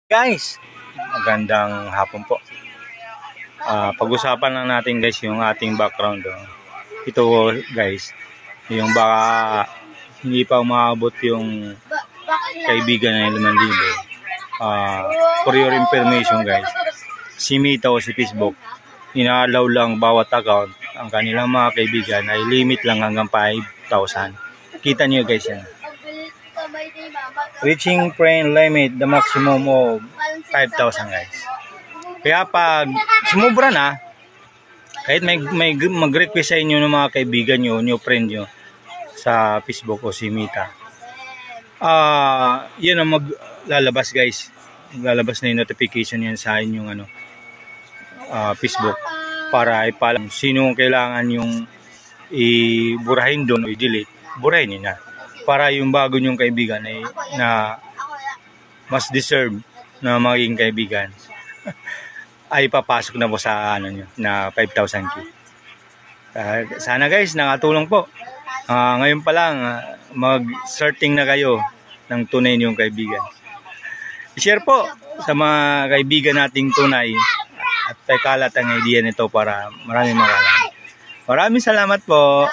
Guys, magandang hapon po. Pag-usapan lang natin guys yung ating background. Ito guys, yung baka hindi pa umabot yung kaibigan na 5,000. For your information guys, si Mita o si Facebook, inaalaw lang bawat account ang kanilang mga kaibigan ay limit lang hanggang 5,000. Kita niyo guys yan. Reaching friend limit, the maximum of 5,000 guys. Kaya pag sumubra na, kahit may mag-request sa inyo ng mga kaibigan nyo, new friend nyo sa Facebook o si Mita, yan ang maglalabas guys. Lalabas na yung notification yan sa inyong Facebook para ipalam sino kailangan yung iburahin doon o i-delete, burahin nyo na. Para yung bago nyong kaibigan ay na mas deserve na maging kaibigan ay papasok na po sa nyo, na 5,000 key. Sana guys nakatulong po. Ngayon pa lang mag-sorting na kayo ng tunay niyong kaibigan. I-share po sa mga kaibigan nating tunay at pagkalat ang idea nito para maraming. Maraming salamat po.